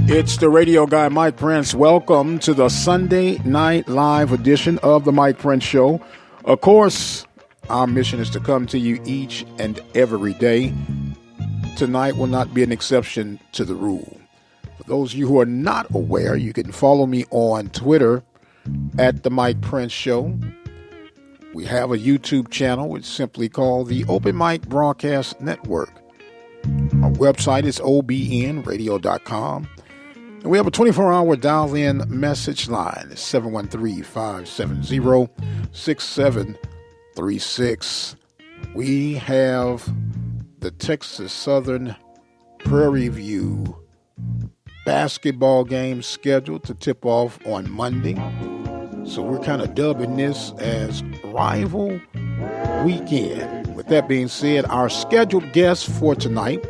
It's the radio guy, Mike Prince. Welcome to the Sunday Night Live edition of the Mike Prince Show. Of course, our mission is to come to you each and every day. Tonight will not be an exception to the rule. For those of you who are not aware, you can follow me on Twitter at the Mike Prince Show. We have a YouTube channel. It's simply called the Open Mic Broadcast Network. Our website is obnradio.com. And we have a 24-hour dial-in message line. It's 713-570-6736. We have the Texas Southern Prairie View basketball game scheduled to tip off on Monday. So we're kind of dubbing this as Rival Weekend. With that being said, our scheduled guest for tonight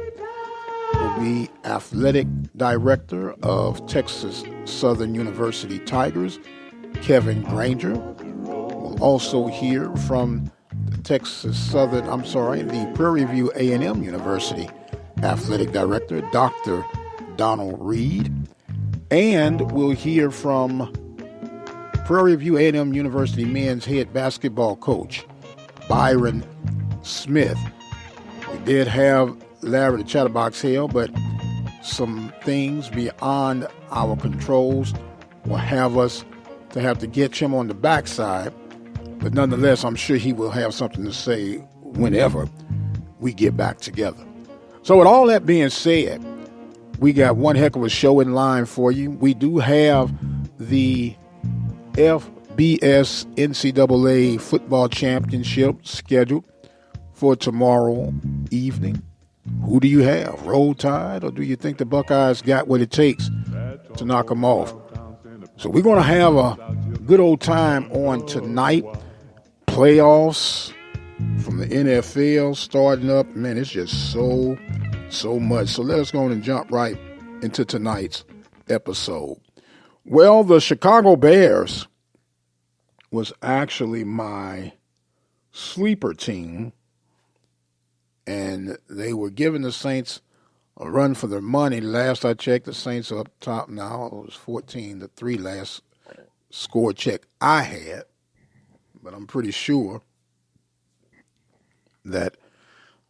will be Athletic Director of Texas Southern University Tigers, Kevin Granger. We'll also hear from the the Prairie View A&M University Athletic Director, Dr. Donald Reed. And we'll hear from Prairie View A&M University men's head basketball coach, Byron Smith. We did have Larry the Chatterbox Hill, but some things beyond our controls will have us to have to get him on the backside. But nonetheless, I'm sure he will have something to say whenever we get back together. So with all that being said, we got one heck of a show in line for you. We do have the FBS NCAA Football Championship scheduled for tomorrow evening. Who do you have? Roll Tide, or do you think the Buckeyes got what it takes to knock them off? So we're going to have a good old time on tonight. Playoffs from the NFL starting up. Man, it's just so much. So let us go on and jump right into tonight's episode. Well, the Chicago Bears was actually my sleeper team, and they were giving the Saints a run for their money. Last I checked, the Saints are up top now. It was 14-3 last score check I had, but I'm pretty sure that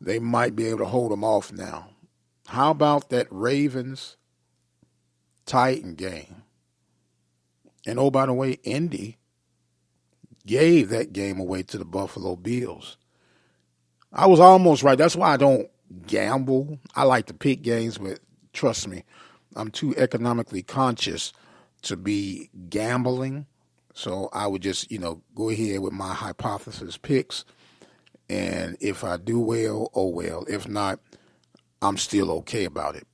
they might be able to hold them off now. How about that Ravens-Titan game? And oh, by the way, Indy gave that game away to the Buffalo Bills. I was almost right. That's why I don't gamble. I like to pick games, but trust me, I'm too economically conscious to be gambling. So I would just, go ahead with my hypothesis picks. And if I do well, oh well. If not, I'm still okay about it.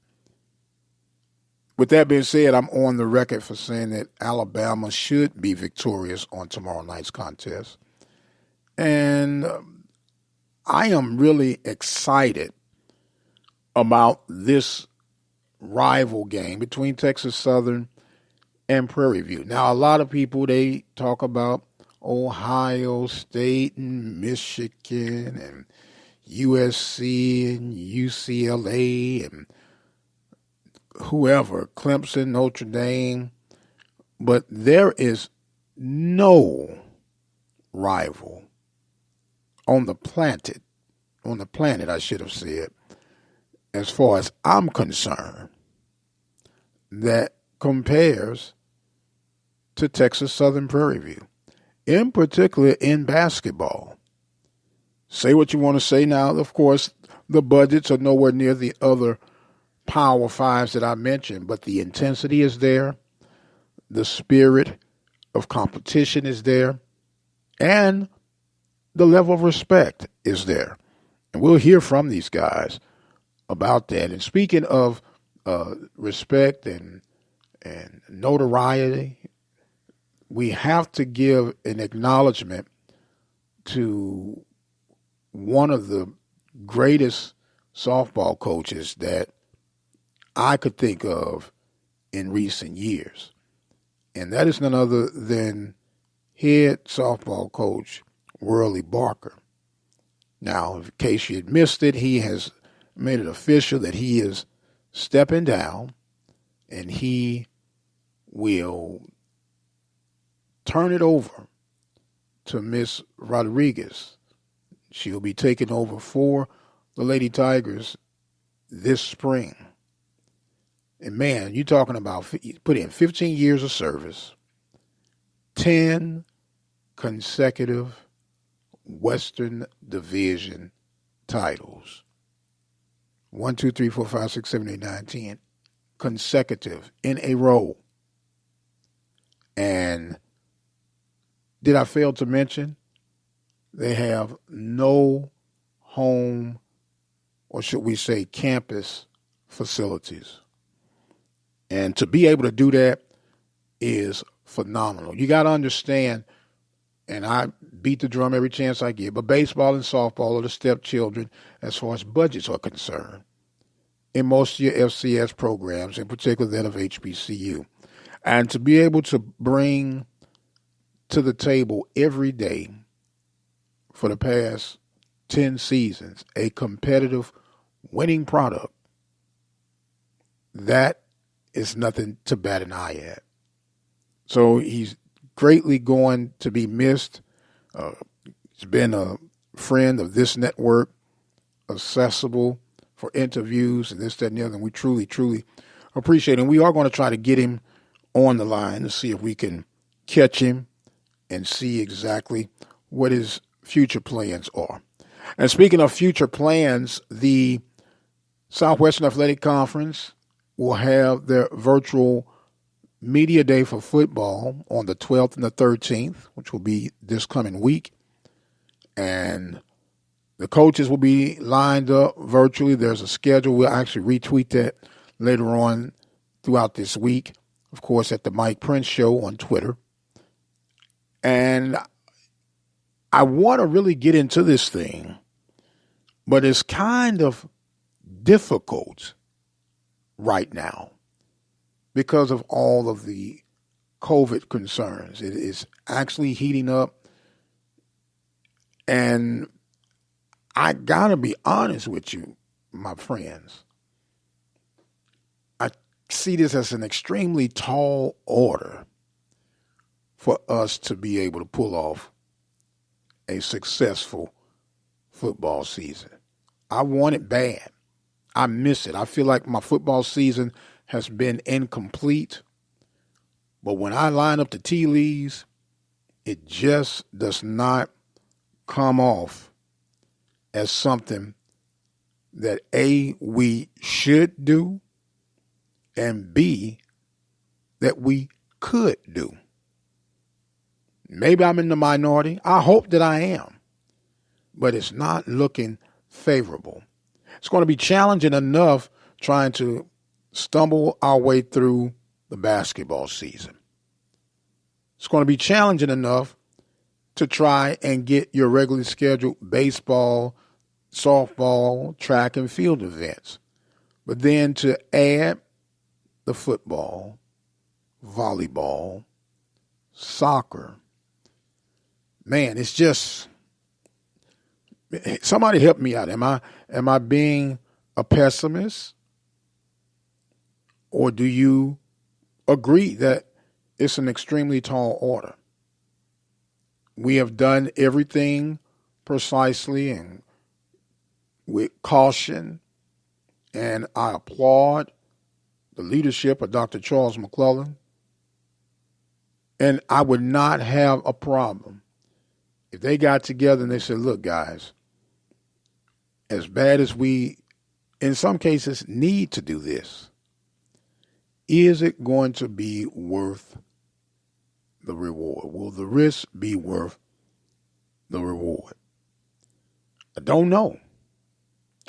With that being said, I'm on the record for saying that Alabama should be victorious on tomorrow night's contest. And I am really excited about this rival game between Texas Southern and Prairie View. Now, a lot of people, they talk about Ohio State and Michigan and USC and UCLA and whoever, Clemson, Notre Dame, but there is no rival on the planet, I should have said, as far as I'm concerned, that compares to Texas Southern Prairie View, in particular in basketball. Say what you want to say now. Of course, the budgets are nowhere near the other Power Fives that I mentioned, but the intensity is there, the spirit of competition is there, and the level of respect is there. And we'll hear from these guys about that. And speaking of respect and notoriety, we have to give an acknowledgement to one of the greatest softball coaches that I could think of in recent years. And that is none other than head softball coach Worley Barker. Now, in case you had missed it, he has made it official that he is stepping down and he will turn it over to Miss Rodriguez. She'll be taking over for the Lady Tigers this spring. And man, you're talking about put in 15 years of service, 10 consecutive Western Division titles. 1, 2, 3, 4, 5, 6, 7, 8, 9, 10 consecutive in a row. And did I fail to mention they have no home, or should we say campus facilities? And to be able to do that is phenomenal. You got to understand, and I beat the drum every chance I get, but baseball and softball are the stepchildren as far as budgets are concerned in most of your FCS programs, in particular that of HBCU. And to be able to bring to the table every day for the past 10 seasons a competitive winning product, that is nothing to bat an eye at. So he's greatly going to be missed. He's been a friend of this network, accessible for interviews and this, that, and the other. And we truly, truly appreciate it. And we are going to try to get him on the line to see if we can catch him and see exactly what his future plans are. And speaking of future plans, the Southwestern Athletic Conference will have their virtual media day for football on the 12th and the 13th, which will be this coming week. And the coaches will be lined up virtually. There's a schedule. We'll actually retweet that later on throughout this week, of course, at the Mike Prince Show on Twitter. And I want to really get into this thing, but it's kind of difficult right now because of all of the COVID concerns. It is actually heating up. And I got to be honest with you, my friends. I see this as an extremely tall order for us to be able to pull off a successful football season. I want it bad. I miss it. I feel like my football season has been incomplete. But when I line up the tea leaves, it just does not come off as something that A, we should do, and B, that we could do. Maybe I'm in the minority. I hope that I am. But it's not looking favorable. It's going to be challenging enough trying to stumble our way through the basketball season. It's going to be challenging enough to try and get your regularly scheduled baseball, softball, track and field events. But then to add the football, volleyball, soccer, man, it's just, somebody help me out. Am I being a pessimist? Or do you agree that it's an extremely tall order? We have done everything precisely and with caution, and I applaud the leadership of Dr. Charles McClellan. And I would not have a problem if they got together and they said, look, guys, as bad as we, in some cases, need to do this, is it going to be worth the reward? Will the risk be worth the reward? I don't know.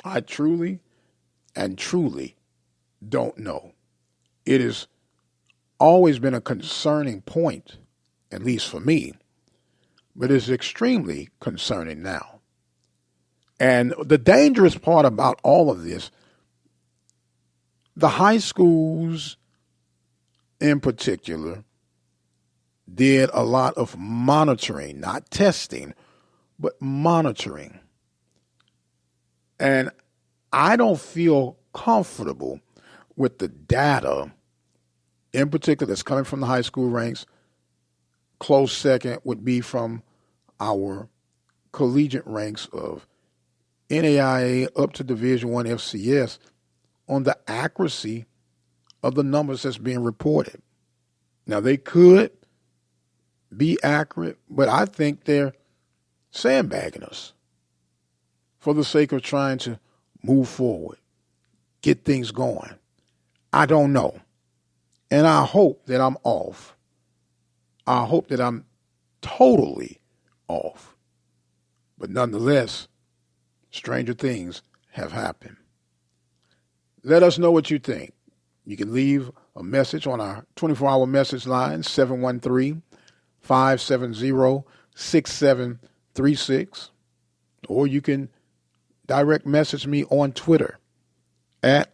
I truly and truly don't know. It has always been a concerning point, at least for me, but it's extremely concerning now. And the dangerous part about all of this, the high schools in particular did a lot of monitoring, not testing, but monitoring And I don't feel comfortable with the data, in particular, that's coming from the high school ranks. Close second would be from our collegiate ranks of NAIA up to Division I FCS on the accuracy of the numbers that's being reported. Now, they could be accurate, but I think they're sandbagging us for the sake of trying to move forward, get things going. I don't know. And I hope that I'm off. I hope that I'm totally off. But nonetheless, stranger things have happened. Let us know what you think. You can leave a message on our 24-hour message line, 713-570-6736. Or you can direct message me on Twitter at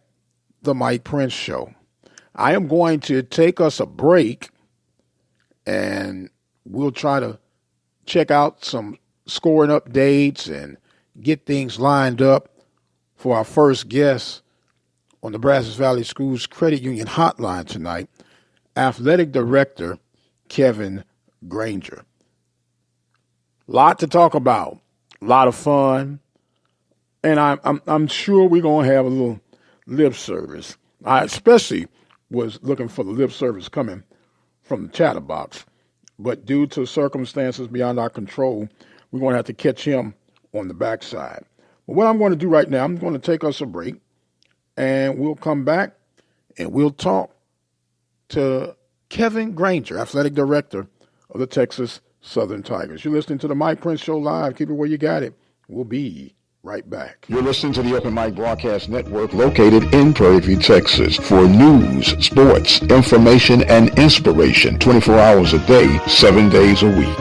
The Mike Prince Show. I am going to take us a break, and we'll try to check out some scoring updates and get things lined up for our first guest on the Brazos Valley Schools Credit Union Hotline tonight, Athletic Director Kevin Granger. Lot to talk about, a lot of fun, and I'm sure we're going to have a little lip service. I especially was looking for the lip service coming from the chatterbox, but due to circumstances beyond our control, we're going to have to catch him on the backside. But what I'm going to do right now, I'm going to take us a break, and we'll come back and we'll talk to Kevin Granger, Athletic Director of the Texas Southern Tigers. You're listening to the Mike Prince Show Live. Keep it where you got it. We'll be right back. You're listening to the Open Mic Broadcast Network located in Prairie View, Texas for news, sports, information, and inspiration 24 hours a day, 7 days a week.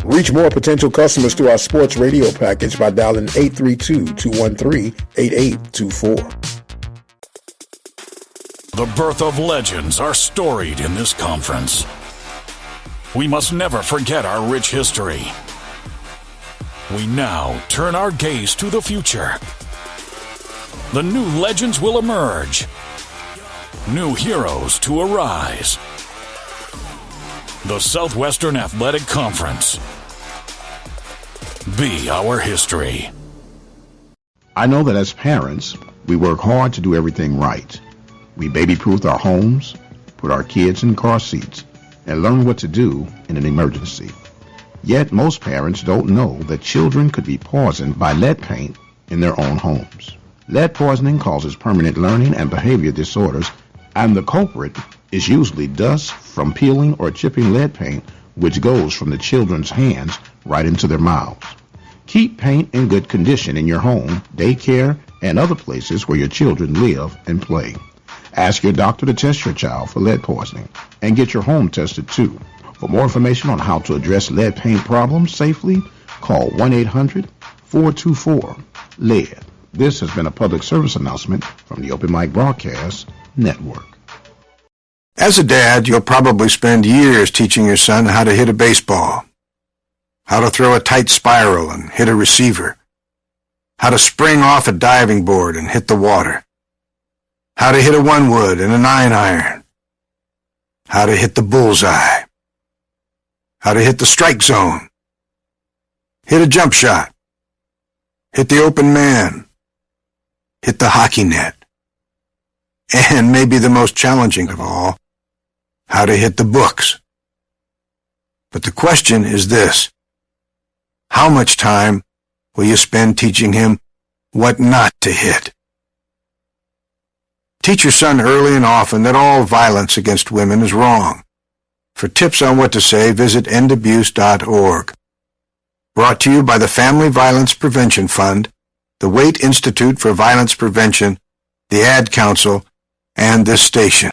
Reach more potential customers through our sports radio package by dialing 832-213-8824. The birth of legends are storied in this conference. We must never forget our rich history. We now turn our gaze to the future. The new legends will emerge. New heroes to arise. The Southwestern Athletic Conference. Be our history. I know that as parents, we work hard to do everything right. We baby-proof our homes, put our kids in car seats, and learn what to do in an emergency. Yet most parents don't know that children could be poisoned by lead paint in their own homes. Lead poisoning causes permanent learning and behavior disorders, and the culprit is usually dust from peeling or chipping lead paint, which goes from the children's hands right into their mouths. Keep paint in good condition in your home, daycare, and other places where your children live and play. Ask your doctor to test your child for lead poisoning and get your home tested too. For more information on how to address lead paint problems safely, call 1-800-424-LEAD. This has been a public service announcement from the Open Mic Broadcast Network. As a dad, you'll probably spend years teaching your son how to hit a baseball, how to throw a tight spiral and hit a receiver, how to spring off a diving board and hit the water, how to hit a 1-wood and a 9-iron, how to hit the bullseye, how to hit the strike zone, hit a jump shot, hit the open man, hit the hockey net, and maybe the most challenging of all, how to hit the books. But the question is this: how much time will you spend teaching him what not to hit? Teach your son early and often that all violence against women is wrong. For tips on what to say, visit endabuse.org. Brought to you by the Family Violence Prevention Fund, the Waite Institute for Violence Prevention, the Ad Council, and this station.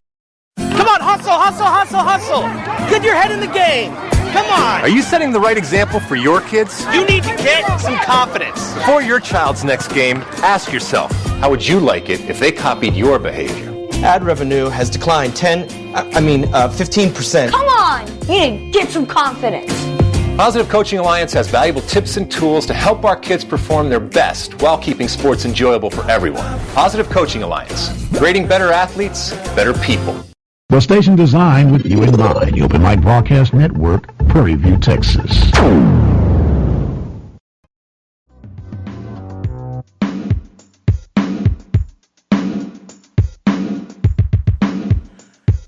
Come on, hustle, hustle, hustle, hustle. Get your head in the game. Come on. Are you setting the right example for your kids? You need to get some confidence. For your child's next game, ask yourself, how would you like it if they copied your behavior? Ad revenue has declined 15%. Come on, you need to get some confidence. Positive Coaching Alliance has valuable tips and tools to help our kids perform their best while keeping sports enjoyable for everyone. Positive Coaching Alliance, creating better athletes, better people. The station designed with you in mind. The Open Mic Broadcast Network, Prairie View, Texas.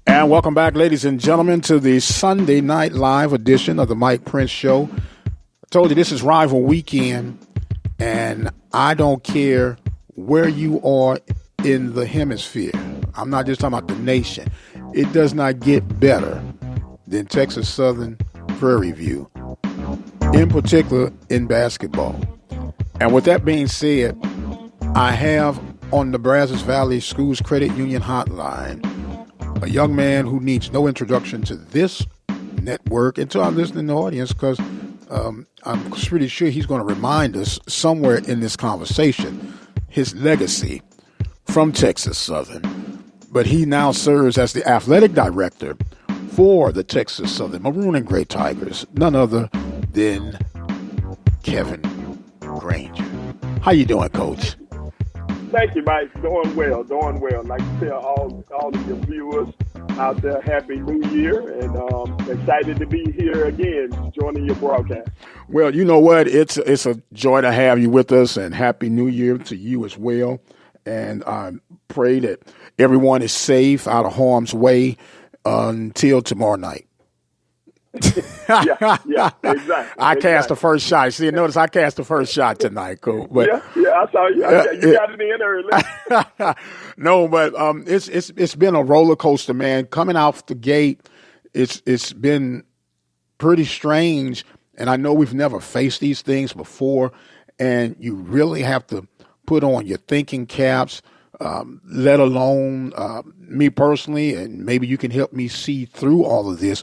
And welcome back, ladies and gentlemen, to the Sunday Night Live edition of the Mike Prince Show. I told you this is Rival Weekend, and I don't care where you are in the hemisphere. I'm not just talking about the nation. It does not get better than Texas Southern Prairie View, in particular in basketball. And with that being said, I have on the Brazos Valley Schools Credit Union Hotline a young man who needs no introduction to this network and to our listening audience, because I'm pretty sure he's going to remind us somewhere in this conversation his legacy from Texas Southern. But he now serves as the athletic director for the Texas Southern Maroon and Gray Tigers, none other than Kevin Granger. How you doing, Coach? Thank you, Mike. Doing well. I'd like to tell all of your viewers out there, Happy New Year, and excited to be here again, joining your broadcast. Well, you know what? It's a joy to have you with us, and Happy New Year to you as well. And I pray that everyone is safe, out of harm's way until tomorrow night. yeah, exactly. I cast the first shot. See, notice I cast the first shot tonight, cool. But yeah, I saw you. You got it in early. No, but it's been a roller coaster, man. Coming off the gate, it's been pretty strange, and I know we've never faced these things before, and you really have to put on your thinking caps. Let alone me personally, and maybe you can help me see through all of this.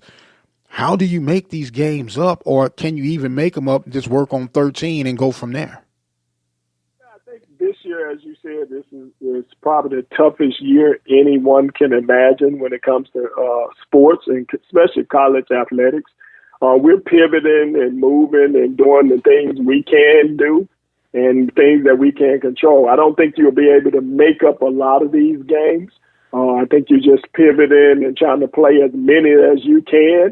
How do you make these games up, or can you even make them up and just work on 13 and go from there? I think this year, as you said, this is probably the toughest year anyone can imagine when it comes to sports, and especially college athletics. We're pivoting and moving and doing the things we can do and things that we can control. I don't think you'll be able to make up a lot of these games. I think you're just pivoting and trying to play as many as you can.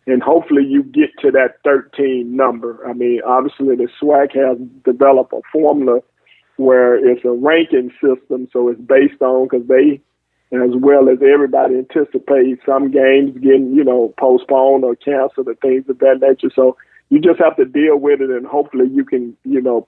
And hopefully you get to that 13 number. I mean, obviously the SWAC has developed a formula where it's a ranking system, so it's based on, because they, as well as everybody, anticipates some games getting, postponed or canceled or things of that nature. So you just have to deal with it, and hopefully you can,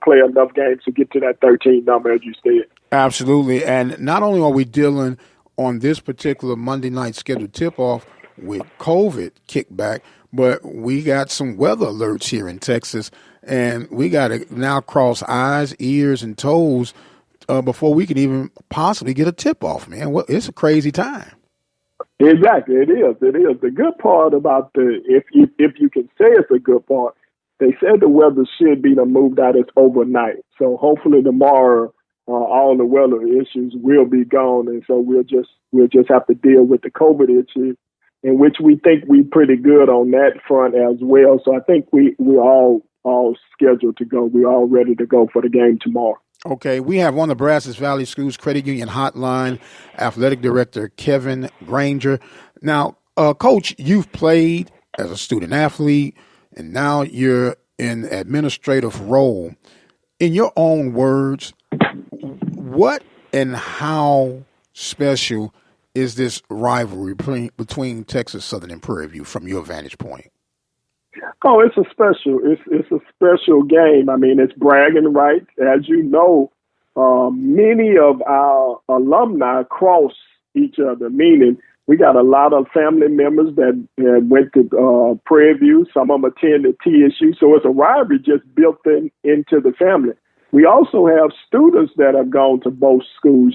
play enough games to get to that 13 number, as you said. Absolutely. And not only are we dealing on this particular Monday night scheduled tip-off with COVID kickback, but we got some weather alerts here in Texas, and we got to now cross eyes, ears, and toes before we can even possibly get a tip-off, man. Well, it's a crazy time. Exactly, it is. The good part about if you can say it's a good part, they said the weather should be moved out as overnight. So hopefully tomorrow, all the weather issues will be gone, and so we'll just have to deal with the COVID issue, in which we think we're pretty good on that front as well. So I think we're all scheduled to go. We're all ready to go for the game tomorrow. Okay, we have on the Brazos Valley Schools Credit Union Hotline, Athletic Director Kevin Granger. Now, Coach, you've played as a student athlete, and now you're in administrative role. In your own words, what and how special is this rivalry between Texas Southern and Prairie View from your vantage point? Oh, it's a special game. I mean, it's bragging rights. As you know, many of our alumni cross each other, meaning we got a lot of family members that went to Prairie View. Some of them attended TSU. So it's a rivalry just built into the family. We also have students that have gone to both schools,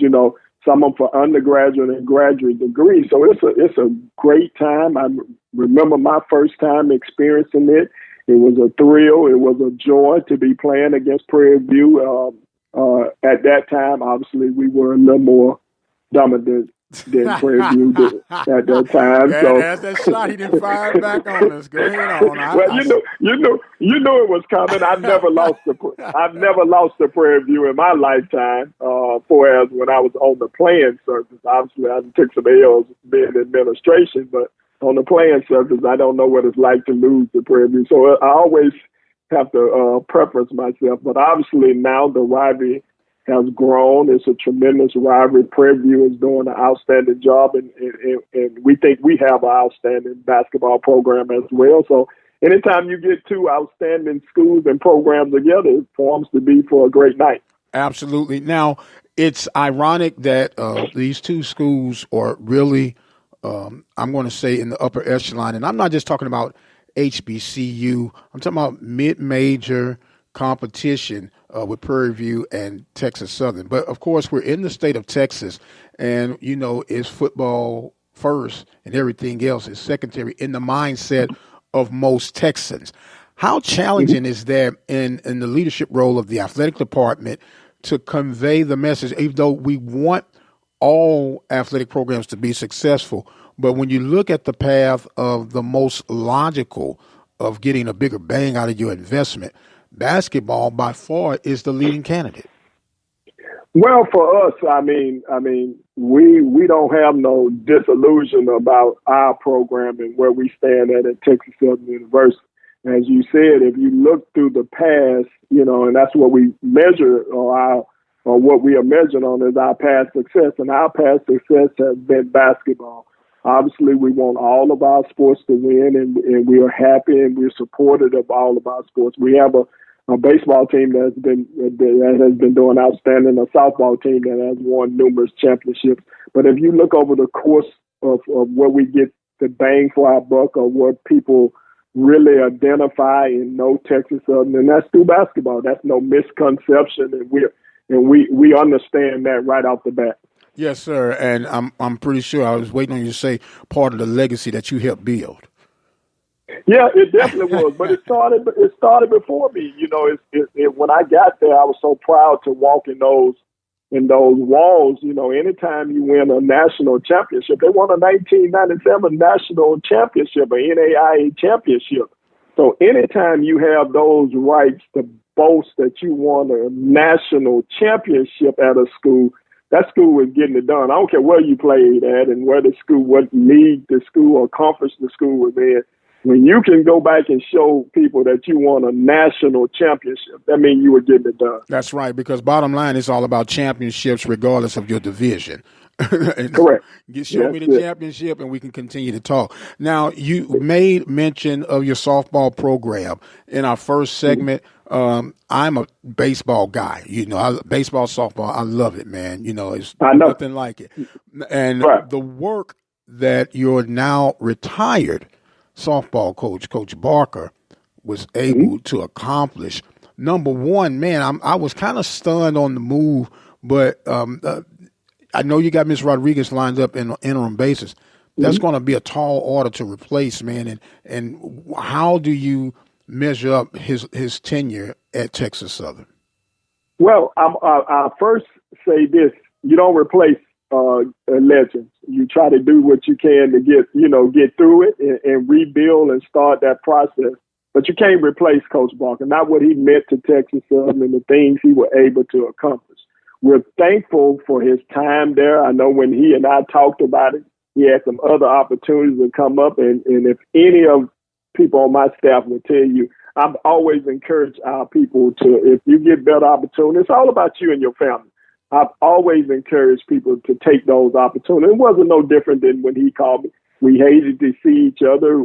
some of them for undergraduate and graduate degrees. So it's a great time. I remember my first time experiencing it. It was a thrill. It was a joy to be playing against Prairie View. At that time, obviously, we were a little more dominant than Prairie View did at that time. That's that shot he didn't fire back on us. Go ahead on. Well, you knew it was coming. I've never lost to Prairie View in my lifetime. Whereas when I was on the playing surface, obviously I took some L's being in administration, but on the playing surface, I don't know what it's like to lose to Prairie View. So I always have to preference myself. But obviously now the rivalry has grown. It's a tremendous rivalry. Prairie View is doing an outstanding job, and we think we have an outstanding basketball program as well. So anytime you get two outstanding schools and programs together, it forms to be for a great night. Absolutely. Now, it's ironic that these two schools are really, I'm going to say, in the upper echelon. And I'm not just talking about HBCU. I'm talking about mid-major competition with Prairie View and Texas Southern. But, of course, we're in the state of Texas, and, you know, it's football first and everything else is secondary in the mindset of most Texans. How challenging is that in the leadership role of the athletic department to convey the message, even though we want all athletic programs to be successful, but when you look at the path of the most logical of getting a bigger bang out of your investment, basketball by far is the leading candidate. Well, for us, I mean, we don't have no disillusion about our program and where we stand at Texas Southern University. As you said, if you look through the past, you know, and that's what we measure or what we are measured on is our past success, and our past success has been basketball. Obviously, we want all of our sports to win, and we are happy and we're supportive of all of our sports. We have a baseball team that has been doing outstanding, a softball team that has won numerous championships. But if you look over the course of where we get the bang for our buck, or what people really identify and know Texas Southern, and that's through basketball. That's no misconception, and we understand that right off the bat. Yes, sir. And I'm pretty sure I was waiting on you to say part of the legacy that you helped build. Yeah, it definitely was, but it started before me. You know, when I got there, I was so proud to walk in those walls. You know, anytime you win a national championship, they won a 1997 national championship, a NAIA championship. So anytime you have those rights to boast that you won a national championship at a school, that school was getting it done. I don't care where you played at and where the school, what league the school or conference the school was in. When you can go back and show people that you won a national championship, that means you were getting it done. That's right, because bottom line, it's all about championships regardless of your division. Correct. Show me the championship and we can continue to talk. Now, you made mention of your softball program. In our first segment, I'm a baseball guy. You know, baseball, softball, I love it, man. You know, it's nothing like it. And the work that your now retired softball coach, Coach Barker, was able to accomplish. Number one, man, I was kind of stunned on the move, but I know you got Ms. Rodriguez lined up in an interim basis. That's going to be a tall order to replace, man. And how do you measure up his tenure at Texas Southern? Well, I'll first say this: you don't replace legends. You try to do what you can to get through it and rebuild and start that process. But you can't replace Coach Barker, not what he meant to Texas Southern and the things he was able to accomplish. We're thankful for his time there. I know when he and I talked about it, he had some other opportunities to come up. And if any of people on my staff will tell you, I've always encouraged our people to, if you get better opportunities, it's all about you and your family. I've always encouraged people to take those opportunities. It wasn't no different than when he called me. We hated to see each other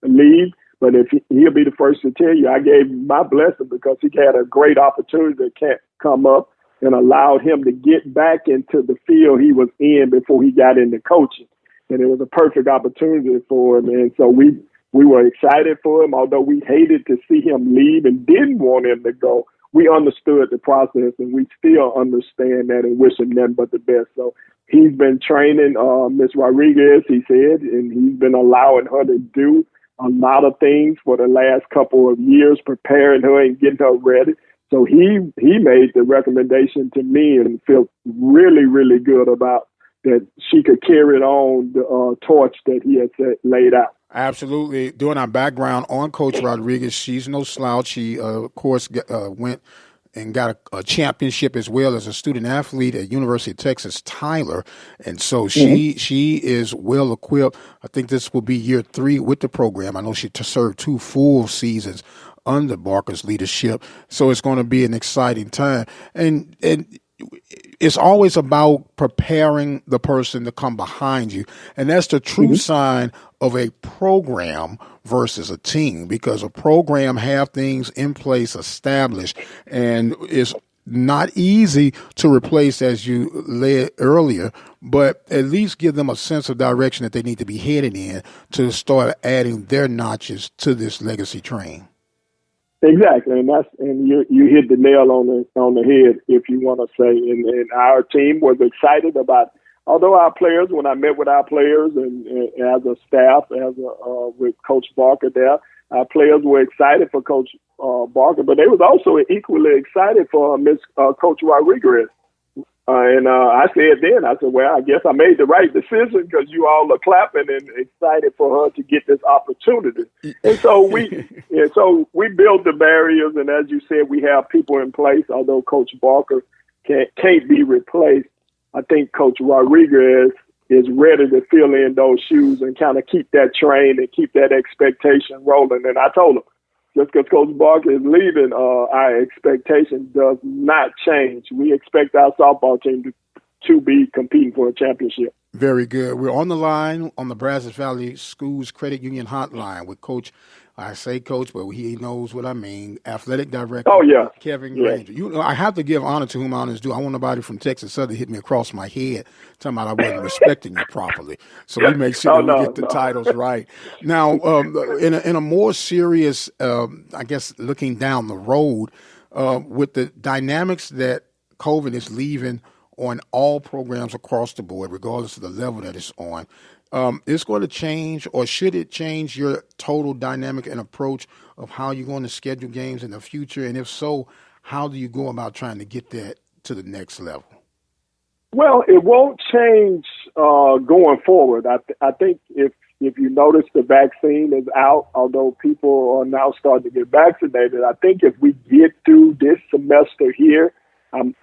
leave, but if he'll be the first to tell you, I gave him my blessing because he had a great opportunity to come up and allowed him to get back into the field he was in before he got into coaching. And it was a perfect opportunity for him. And so we were excited for him, although we hated to see him leave and didn't want him to go. We understood the process, and we still understand that and wish him nothing but the best. So he's been training Ms. Rodriguez, he said, and he's been allowing her to do a lot of things for the last couple of years, preparing her and getting her ready. So he made the recommendation to me and felt really, really good about that she could carry it on the torch that he had laid out. Absolutely. Doing our background on Coach Rodriguez, she's no slouch. She, of course, went and got a championship as well as a student athlete at University of Texas Tyler. And so she is well equipped. I think this will be year 3 with the program. I know she served 2 full seasons under Barker's leadership. So it's going to be an exciting time. And it's always about preparing the person to come behind you. And that's the true sign of a program versus a team, because a program have things in place established, and it's not easy to replace, as you led earlier, but at least give them a sense of direction that they need to be headed in to start adding their notches to this legacy train. Exactly, and you hit the nail on the head, if you want to say. And our team was excited about. Although our players, when I met with our players and as a staff, with Coach Barker there, our players were excited for Coach Barker, but they was also equally excited for Coach Rodriguez. And I said, well, I guess I made the right decision, because you all are clapping and excited for her to get this opportunity. And so we build the barriers, and as you said, we have people in place. Although Coach Barker can't be replaced, I think Coach Rodriguez is ready to fill in those shoes and kind of keep that train and keep that expectation rolling. And I told him, just because Coach Barker is leaving, our expectation does not change. We expect our softball team to be competing for a championship. Very good. We're on the line on the Brazos Valley Schools Credit Union Hotline with Coach. I say Coach, but he knows what I mean. Athletic Director. Oh, yeah. Kevin Granger. You know, I have to give honor to whom honor is due. I want nobody from Texas Southern hit me across my head talking about I wasn't respecting you properly. So we make sure we get the titles right. Now, in a more serious, I guess, looking down the road, with the dynamics that COVID is leaving on all programs across the board, regardless of the level that it's on, it's going to change, or should it change your total dynamic and approach of how you're going to schedule games in the future? And if so, how do you go about trying to get that to the next level? Well, it won't change going forward. I think if you notice, the vaccine is out, although people are now starting to get vaccinated. I think if we get through this semester here, I'm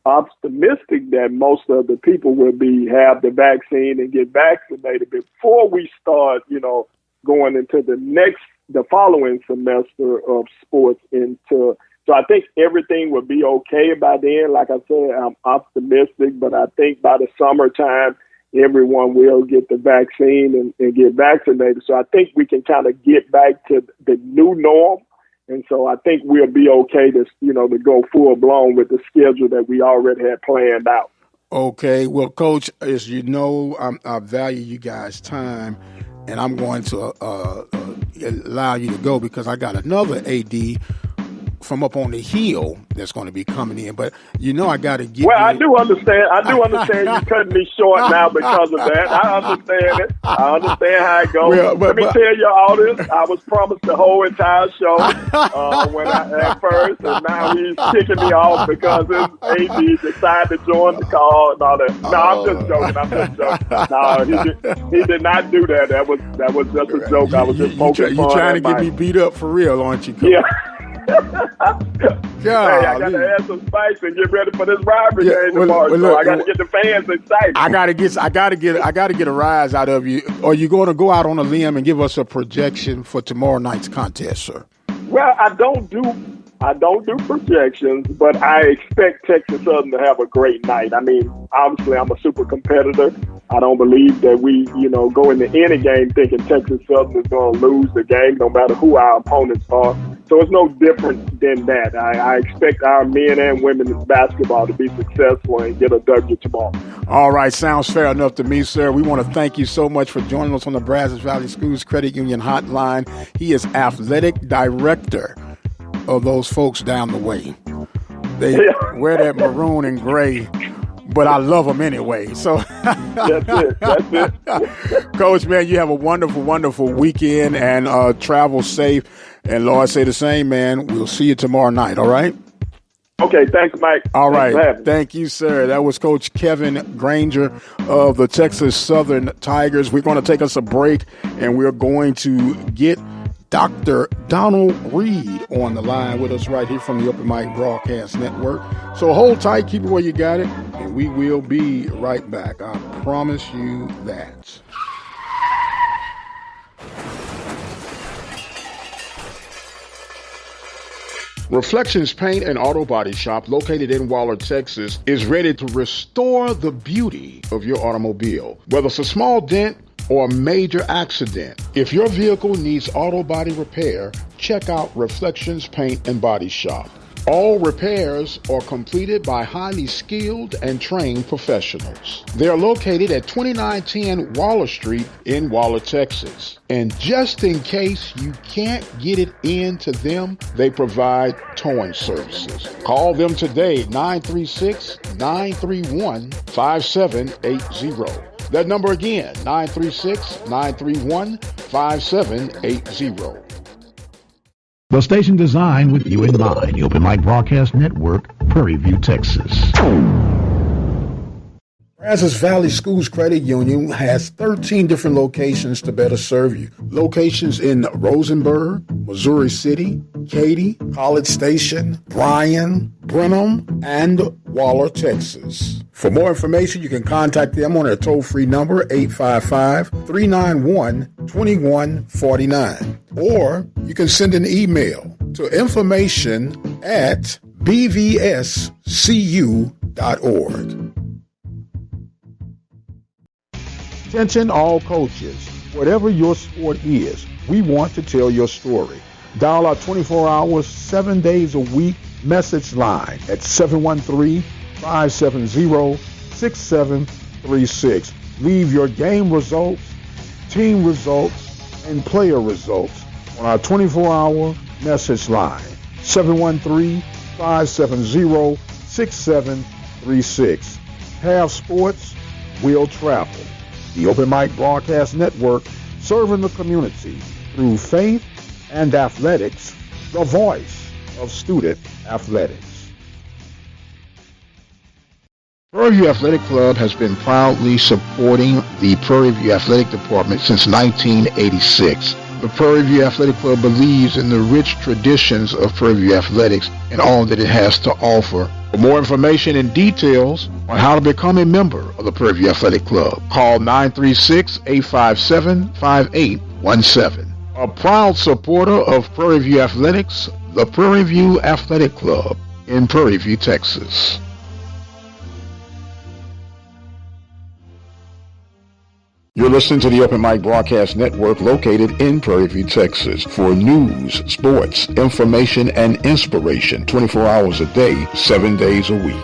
optimistic that most of the people will have the vaccine and get vaccinated before we start, going into the following semester of sports So I think everything will be okay by then. Like I said, I'm optimistic, but I think by the summertime, everyone will get the vaccine and get vaccinated. So I think we can kind of get back to the new norm. And so I think we'll be okay to go full blown with the schedule that we already had planned out. Okay. Well, Coach, as you know, I value you guys' time, and I'm going to allow you to go because I got another AD from up on the hill that's going to be coming in. But I got to get. Well, I do understand you cutting me short now because of that. I understand it. I understand how it goes. Well, Let me tell your audience, I was promised the whole entire show at first, and now he's kicking me off because his AD decided to join the call and all that. No, I'm just joking. No, he did not do that. That was just a joke. I was just poking fun. You're trying to get me beat up for real, aren't you, Coach? Yeah. Hey, I got to add some spice and get ready for this rivalry game tomorrow. So I got to get the fans excited. I got to get a rise out of you. Are you going to go out on a limb and give us a projection for tomorrow night's contest, sir? Well, I don't do projections, but I expect Texas Southern to have a great night. I mean, obviously, I'm a super competitor. I don't believe that we, go into any game thinking Texas Southern is going to lose the game, no matter who our opponents are. So it's no different than that. I expect our men and women in basketball to be successful and get a W tomorrow. All right. Sounds fair enough to me, sir. We want to thank you so much for joining us on the Brazos Valley Schools Credit Union Hotline. He is athletic director of those folks down the way. They wear that maroon and gray, but I love them anyway. So that's it. Coach, man, you have a wonderful, wonderful weekend and travel safe. And Lord, say the same, man. We'll see you tomorrow night. All right. Okay, thanks, Mike. All Thanks for right. having me. Thank you, sir. That was Coach Kevin Granger of the Texas Southern Tigers. We're going to take us a break, and we're going to get Dr. Donald Reed on the line with us right here from the Open Mic Broadcast Network. So hold tight, keep it where you got it, and we will be right back. I promise you that. Reflections Paint and Auto Body Shop, located in Waller, Texas, is ready to restore the beauty of your automobile. Whether it's a small dent or a major accident, if your vehicle needs auto body repair, check out Reflections Paint and Body Shop. All repairs are completed by highly skilled and trained professionals. They are located at 2910 Waller Street in Waller, Texas. And just in case you can't get it into them, they provide towing services. Call them today, 936-931-5780. That number again, 936-931-5780. The station designed with you in mind, the Open Mic Broadcast Network, Prairie View, Texas. Brazos Valley Schools Credit Union has 13 different locations to better serve you. Locations in Rosenberg, Missouri City, Katy, College Station, Bryan, Brenham, and Waller, Texas. For more information, you can contact them on their toll-free number, 855-391-2149. Or you can send an email to information@bvscu.org. Attention all coaches. Whatever your sport is, we want to tell your story. Dial our 24 hours, 7 days a week message line at 713-570-6736. Leave your game results, team results, and player results on our 24-hour message line, 713-570-6736. Have sports, we'll travel. The Open Mic Broadcast Network, serving the community through faith and athletics, the voice of student athletics. Prairie View Athletic Club has been proudly supporting the Prairie View Athletic Department since 1986. The Prairie View Athletic Club believes in the rich traditions of Prairie View Athletics and all that it has to offer. For more information and details on how to become a member of the Prairie View Athletic Club, call 936-857-5817. A proud supporter of Prairie View Athletics, the Prairie View Athletic Club in Prairie View, Texas. You're listening to the Open Mic Broadcast Network, located in Prairie View, Texas, for news, sports, information, and inspiration 24 hours a day, 7 days a week.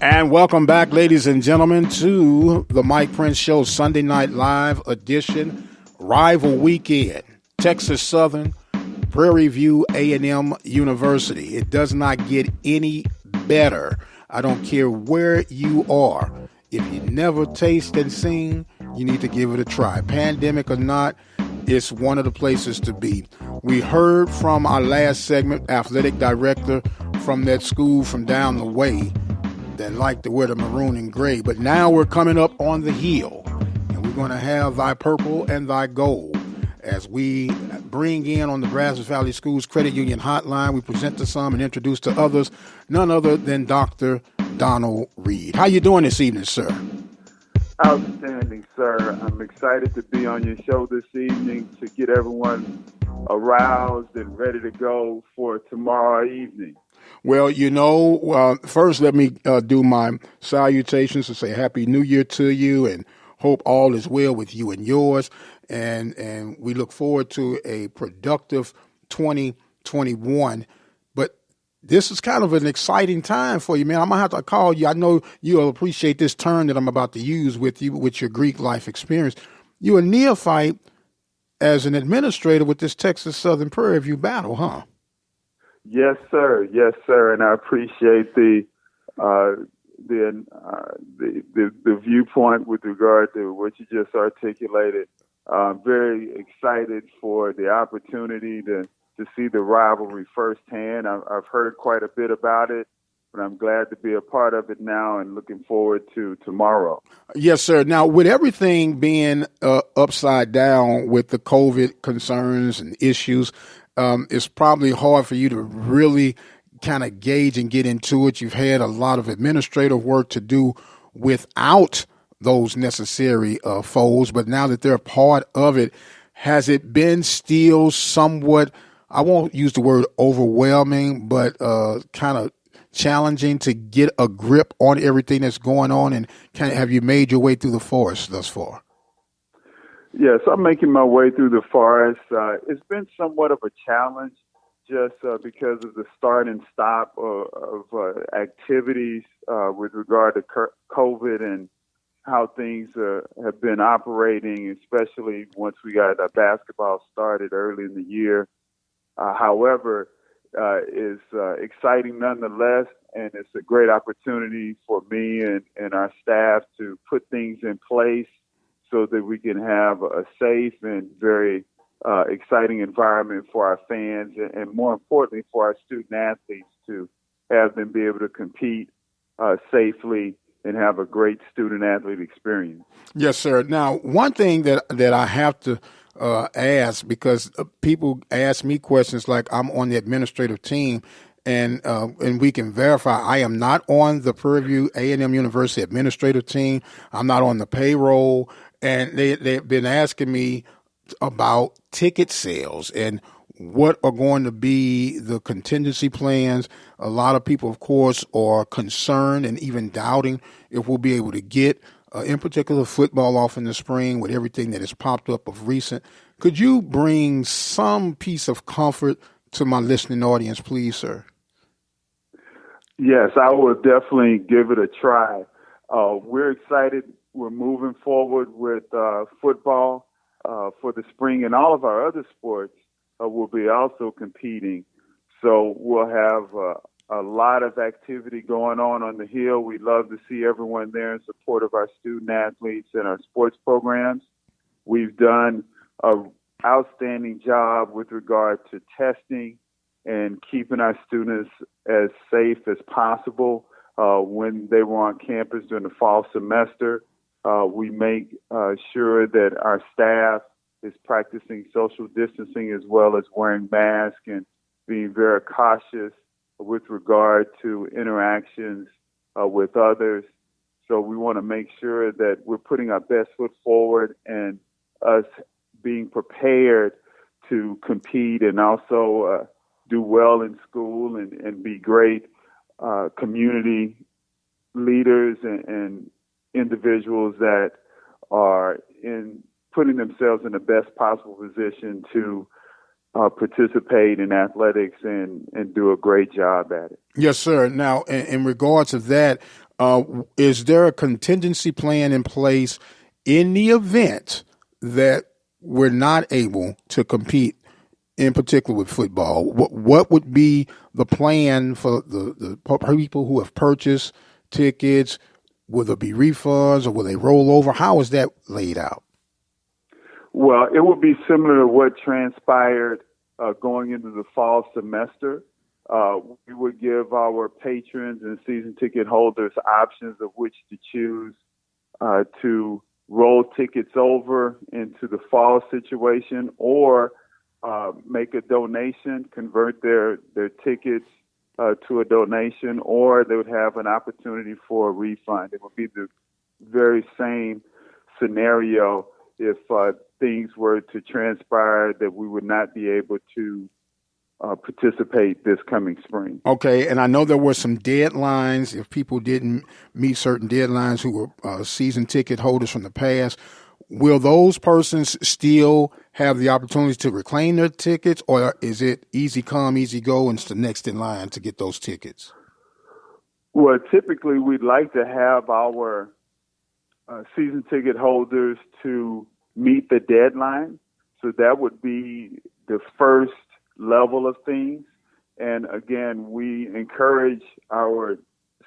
And welcome back, ladies and gentlemen, to the Mike Prince Show Sunday Night Live edition, Rival Weekend, Texas Southern, Prairie View A&M University. It does not get any better. I don't care where you are. If you never taste and seen, you need to give it a try. Pandemic or not, it's one of the places to be. We heard from our last segment, athletic director from that school from down the way that liked to wear the maroon and gray. But now we're coming up on the hill, and we're going to have thy purple and thy gold. As we bring in on the Brazos Valley Schools Credit Union Hotline, we present to some and introduce to others, none other than Dr. Donald Reed. How you doing this evening, sir? Outstanding, sir. I'm excited to be on your show this evening to get everyone aroused and ready to go for tomorrow evening. Well, first let me do my salutations to say Happy New Year to you and hope all is well with you and yours. And we look forward to a productive 2021. But this is kind of an exciting time for you, man. I'm going to have to call you. I know you'll appreciate this term that I'm about to use with you, with your Greek life experience. You're a neophyte as an administrator with this Texas Southern Prairie View battle, huh? Yes, sir. Yes, sir. And I appreciate the viewpoint with regard to what you just articulated. Very excited for the opportunity to to see the rivalry firsthand. I've heard quite a bit about it, but I'm glad to be a part of it now and looking forward to tomorrow. Yes, sir. Now, with everything being upside down with the COVID concerns and issues, it's probably hard for you to really kind of gauge and get into it. You've had a lot of administrative work to do without those necessary foes, but now that they're part of it, has it been still somewhat, I won't use the word overwhelming, but kind of challenging to get a grip on everything that's going on? And have you made your way through the forest thus far? Yes, I'm making my way through the forest. It's been somewhat of a challenge just because of the start and stop of activities with regard to COVID and how things have been operating, especially once we got basketball started early in the year. However, is exciting nonetheless, and it's a great opportunity for me and our staff to put things in place so that we can have a safe and very exciting environment for our fans, and more importantly for our student athletes, to have them be able to compete safely and have a great student athlete experience. Yes, sir. Now, one thing that I have to ask, because people ask me questions like I'm on the administrative team, and we can verify I am not on the Prairie View A&M University administrative team. I'm not on the payroll, and they've been asking me about ticket sales and what are going to be the contingency plans. A lot of people, of course, are concerned and even doubting if we'll be able to get, in particular, football off in the spring with everything that has popped up of recent. Could you bring some piece of comfort to my listening audience, please, sir? Yes, I will definitely give it a try. We're excited. We're moving forward with football for the spring, and all of our other sports will be also competing. So we'll have a lot of activity going on the Hill. We'd love to see everyone there in support of our student athletes and our sports programs. We've done an outstanding job with regard to testing and keeping our students as safe as possible when they were on campus during the fall semester. We make sure that our staff is practicing social distancing as well as wearing masks and being very cautious with regard to interactions with others. So we want to make sure that we're putting our best foot forward and us being prepared to compete and also do well in school and be great community leaders and individuals that are putting themselves in the best possible position to participate in athletics and do a great job at it. Yes, sir. Now, in regards to that, is there a contingency plan in place in the event that we're not able to compete, in particular with football? What would be the plan for the people who have purchased tickets? Will there be refunds or will they roll over? How is that laid out? Well, it would be similar to what transpired going into the fall semester. We would give our patrons and season ticket holders options of which to choose to roll tickets over into the fall situation or make a donation, convert their tickets to a donation, or they would have an opportunity for a refund. It would be the very same scenario if things were to transpire that we would not be able to participate this coming spring. Okay, and I know there were some deadlines. If people didn't meet certain deadlines who were season ticket holders from the past, will those persons still have the opportunity to reclaim their tickets, or is it easy come, easy go, and it's the next in line to get those tickets? Well, typically we'd like to have our season ticket holders to meet the deadline. So that would be the first level of things. And again, we encourage our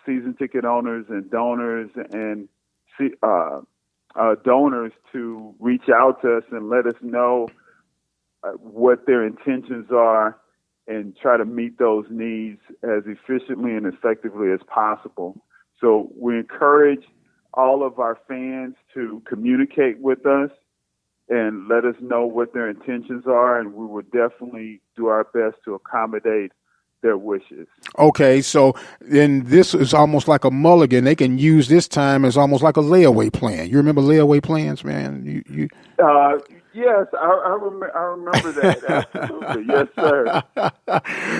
season ticket owners and donors and donors to reach out to us and let us know what their intentions are and try to meet those needs as efficiently and effectively as possible. So we encourage all of our fans to communicate with us and let us know what their intentions are, and we will definitely do our best to accommodate their wishes. Okay, so then this is almost like a mulligan. They can use this time as almost like a layaway plan. You remember layaway plans, man? Yes, I remember that. Absolutely. Yes, sir.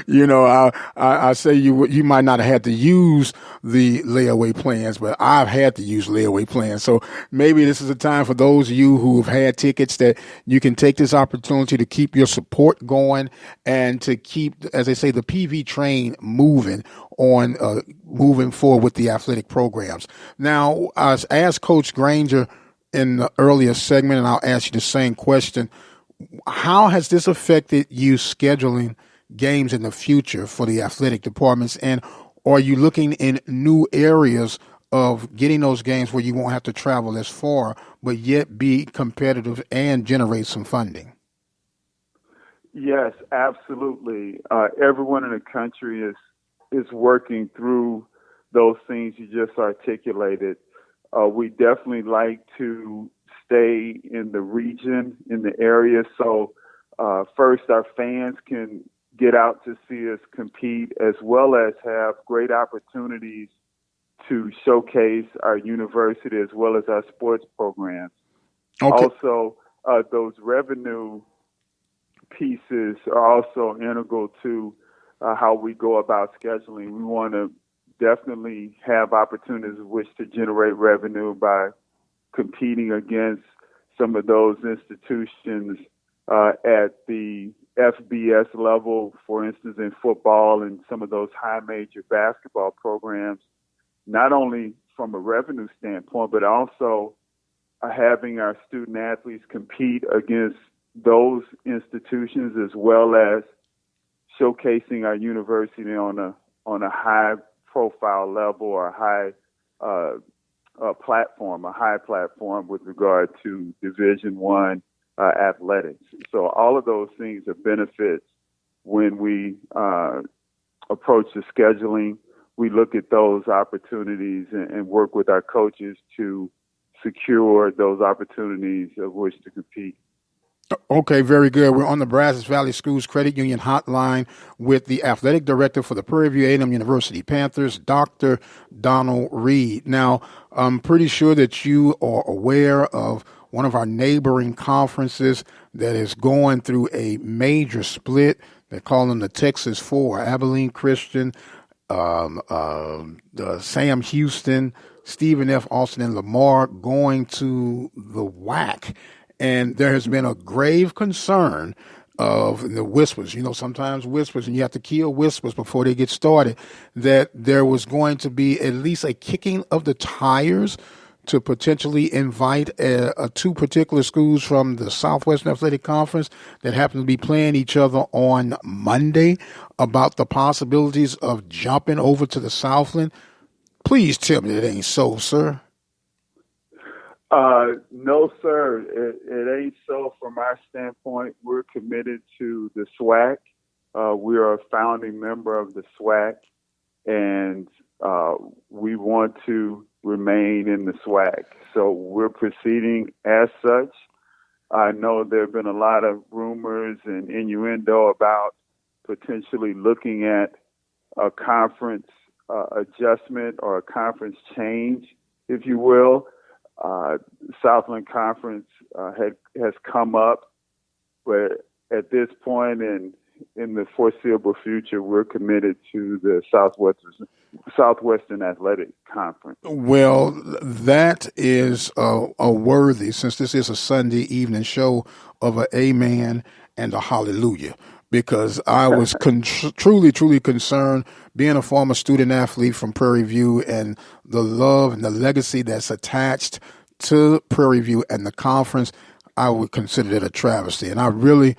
You know, I say you might not have had to use the layaway plans, but I've had to use layaway plans. So maybe this is a time for those of you who have had tickets that you can take this opportunity to keep your support going and to keep, as they say, the PV train moving forward with the athletic programs. Now, I asked Coach Granger in the earlier segment, and I'll ask you the same question. How has this affected you scheduling games in the future for the athletic departments? And are you looking in new areas of getting those games where you won't have to travel as far, but yet be competitive and generate some funding? Yes, absolutely. Everyone in the country is working through those things you just articulated. We definitely like to stay in the region, in the area. So first, our fans can get out to see us compete, as well as have great opportunities to showcase our university as well as our sports programs. Okay. Also, those revenue pieces are also integral to how we go about scheduling. We want to definitely have opportunities in which to generate revenue by competing against some of those institutions at the FBS level, for instance, in football, and some of those high major basketball programs, not only from a revenue standpoint, but also having our student athletes compete against those institutions, as well as showcasing our university on a high profile level or a high platform with regard to Division I athletics. So all of those things are benefits when we approach the scheduling. We look at those opportunities and work with our coaches to secure those opportunities of which to compete. Okay, very good. We're on the Brazos Valley Schools Credit Union Hotline with the athletic director for the Prairie View A&M University Panthers, Dr. Donald Reed. Now, I'm pretty sure that you are aware of one of our neighboring conferences that is going through a major split. They call them the Texas Four: Abilene Christian, Sam Houston, Stephen F. Austin, and Lamar going to the WAC. And there has been a grave concern of the whispers, sometimes whispers, and you have to kill whispers before they get started, that there was going to be at least a kicking of the tires to potentially invite two particular schools from the Southwestern Athletic Conference that happen to be playing each other on Monday about the possibilities of jumping over to the Southland. Please tell me that ain't so, sir. No, sir. It ain't so from our standpoint. We're committed to the SWAC. We are a founding member of the SWAC, and we want to remain in the SWAC. So we're proceeding as such. I know there have been a lot of rumors and innuendo about potentially looking at a conference adjustment or a conference change, if you will. Southland Conference has come up, but at this point and in the foreseeable future, we're committed to the Southwestern Athletic Conference. Well, that is a worthy, since this is a Sunday evening show, of an amen and a hallelujah. Because I was truly concerned, being a former student athlete from Prairie View, and the love and the legacy that's attached to Prairie View and the conference. I would consider it a travesty. And I really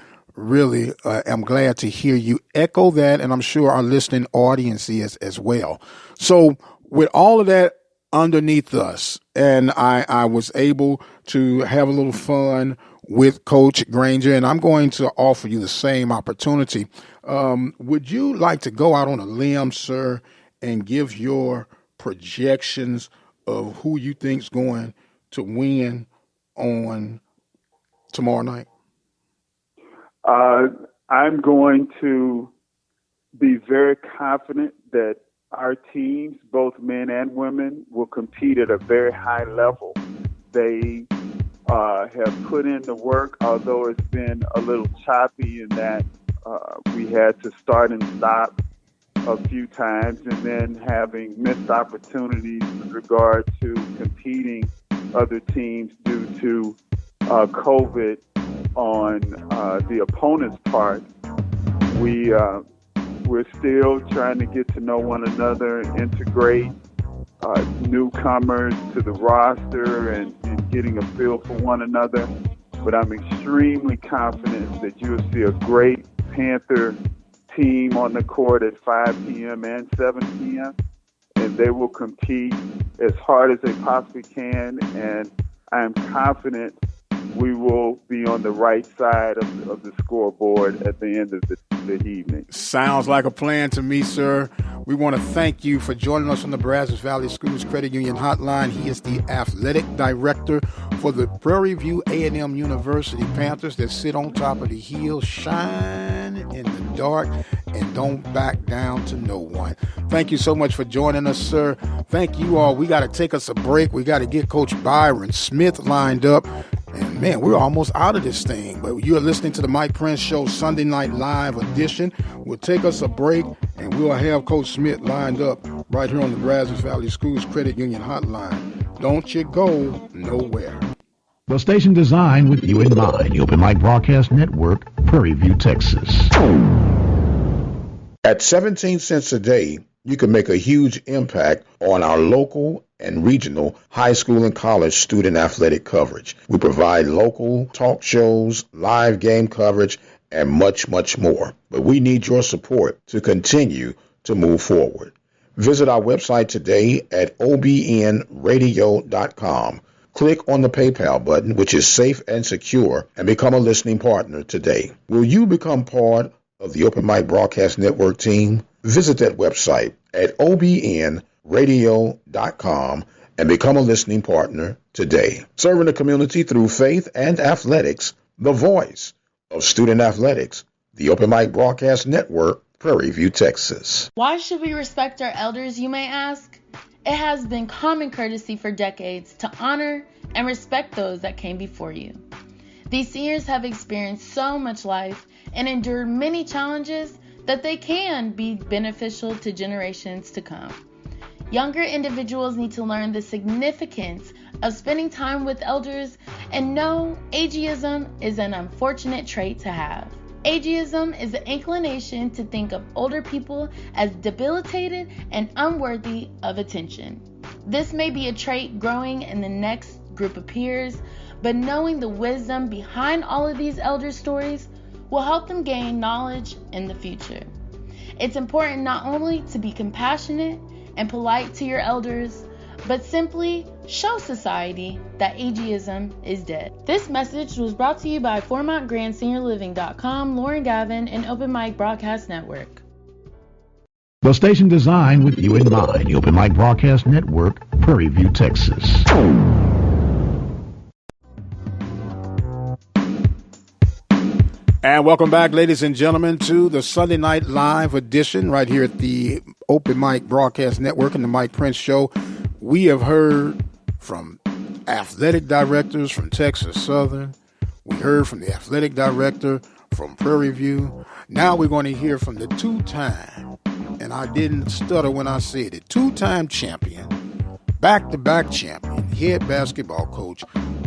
am glad to hear you echo that, and I'm sure our listening audience is as well. So with all of that underneath us, and I was able to have a little fun with Coach Granger, and I'm going to offer you the same opportunity. Would you like to go out on a limb, sir, and give your projections of who you think's going to win on tomorrow night? I'm going to be very confident that our teams, both men and women, will compete at a very high level. They have put in the work, although it's been a little choppy in that we had to start and stop a few times, and then having missed opportunities with regard to competing other teams due to COVID on the opponent's part. We're still trying to get to know one another, integrate newcomers to the roster and getting a feel for one another. But I'm extremely confident that you'll see a great Panther team on the court at 5 p.m. and 7 p.m. And they will compete as hard as they possibly can. And I'm confident we will be on the right side of the scoreboard at the end of the evening. Sounds like a plan to me, sir. We want to thank you for joining us on the Brazos Valley Schools Credit Union Hotline. He is the athletic director for the Prairie View A&M University Panthers that sit on top of the hill, shine in the dark, and don't back down to no one. Thank you so much for joining us, sir. Thank you all. We got to take us a break. We got to get Coach Byron Smith lined up. And, man, we're almost out of this thing. But you're listening to the Mike Prince Show Sunday Night Live edition. We'll take us a break, and we'll have Coach Smith lined up right here on the Brazos Valley Schools Credit Union Hotline. Don't you go nowhere. The station designed with you in mind, the Open Mic Broadcast Network, Prairie View, Texas. At 17 cents a day, you can make a huge impact on our local and regional high school and college student athletic coverage. We provide local talk shows, live game coverage, and much, much more. But we need your support to continue to move forward. Visit our website today at obnradio.com. Click on the PayPal button, which is safe and secure, and become a listening partner today. Will you become part of the Open Mic Broadcast Network team? Visit that website at obnradio.com and become a listening partner today. Serving the community through faith and athletics, the voice of student athletics, the Open Mic Broadcast Network, Prairie View, Texas. Why should we respect our elders, you may ask? It has been common courtesy for decades to honor and respect those that came before you. These seniors have experienced so much life and endured many challenges that they can be beneficial to generations to come. Younger individuals need to learn the significance of spending time with elders and know ageism is an unfortunate trait to have. Ageism is the inclination to think of older people as debilitated and unworthy of attention. This may be a trait growing in the next group of peers, but knowing the wisdom behind all of these elder stories will help them gain knowledge in the future. It's important not only to be compassionate and polite to your elders, but simply show society that ageism is dead. This message was brought to you by FormontGrandSeniorLiving.com, Lauren Gavin, and Open Mic Broadcast Network. The station designed with you in mind, the Open Mic Broadcast Network, Prairie View, Texas. And welcome back, ladies and gentlemen, to the Sunday Night Live edition right here at the Open Mic Broadcast Network and the Mike Prince Show. We have heard from athletic directors from Texas Southern. We heard from the athletic director from Prairie View. Now we're going to hear from the two-time, and I didn't stutter when I said it, two-time champion, back-to-back champion, head basketball coach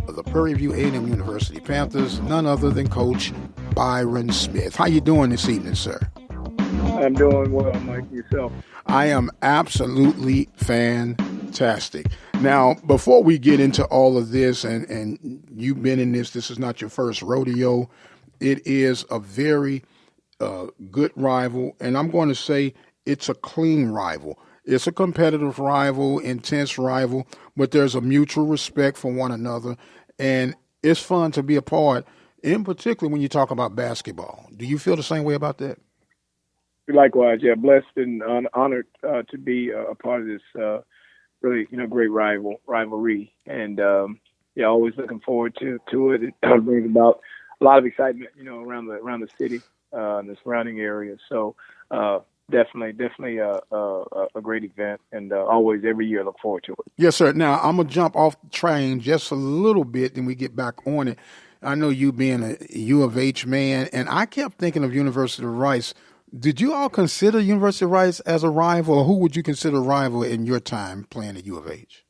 of the Prairie View A&M University Panthers, none other than Coach Byron Smith. How you doing this evening, sir? I'm doing well, Mike. Yourself? I am absolutely fantastic. Now, before we get into all of this, and you've been in this is not your first rodeo. It is a very good rival, and I'm going to say it's a clean rival. It's a competitive rival, intense rival, but there's a mutual respect for one another. And it's fun to be a part, in particular when you talk about basketball. Do you feel the same way about that? Likewise, yeah, blessed and honored to be a part of this really, great rivalry, and always looking forward to it. It brings about a lot of excitement, around the city and the surrounding areas. So definitely a great event, and always every year look forward to it. Yes, sir. Now I'm gonna jump off the train just a little bit, then we get back on it. I know you being a U of H man, and I kept thinking of University of Rice. Did you all consider University of Rice as a rival, or who would you consider a rival in your time playing at U of H?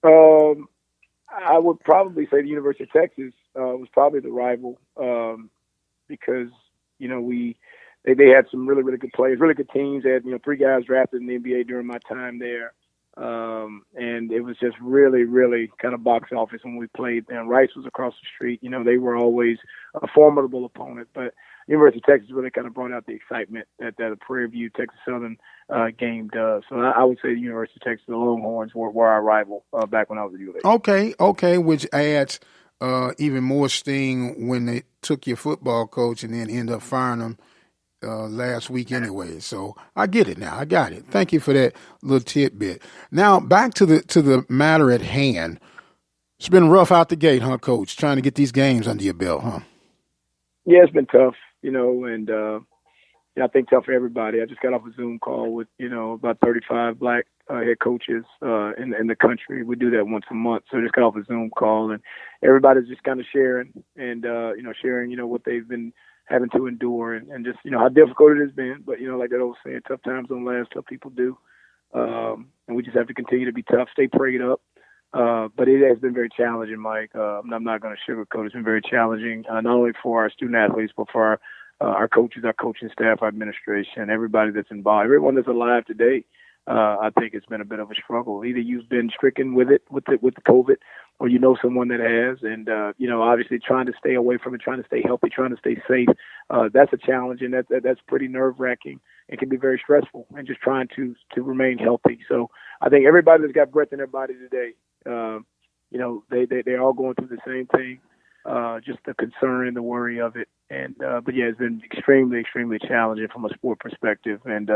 I would probably say the University of Texas was probably the rival because they had some really, really good players, really good teams. They had 3 guys drafted in the NBA during my time there, and it was just really, really kind of box office when we played. And Rice was across the street. They were always a formidable opponent, but University of Texas really kind of brought out the excitement that a Prairie View Texas Southern game does. So I would say the University of Texas, the Longhorns, were our rival back when I was at U of H. Okay, which adds even more sting when they took your football coach and then end up firing him last week anyway. So I get it now. I got it. Thank you for that little tidbit. Now back to the matter at hand. It's been rough out the gate, huh, Coach? Trying to get these games under your belt, huh? Yeah, it's been tough, and I think tough for everybody. I just got off a Zoom call with, about 35 black head coaches in the country. We do that once a month. So I just got off a Zoom call, and everybody's just kind of sharing and, sharing, what they've been having to endure and just, how difficult it has been. But, like that old saying, tough times don't last, tough people do. And we just have to continue to be tough, stay prayed up. But it has been very challenging, Mike. I'm not going to sugarcoat. It's been very challenging, not only for our student athletes, but for our coaches, our coaching staff, our administration, everybody that's involved, everyone that's alive today. I think it's been a bit of a struggle. Either you've been stricken with the COVID, or someone that has, and obviously trying to stay away from it, trying to stay healthy, trying to stay safe. That's a challenge, and that's pretty nerve-wracking. It can be very stressful, and just trying to remain healthy. So I think everybody that's got breath in their body today, they're all going through the same thing, just the concern and the worry of it. And but yeah, it's been extremely, extremely challenging from a sport perspective, and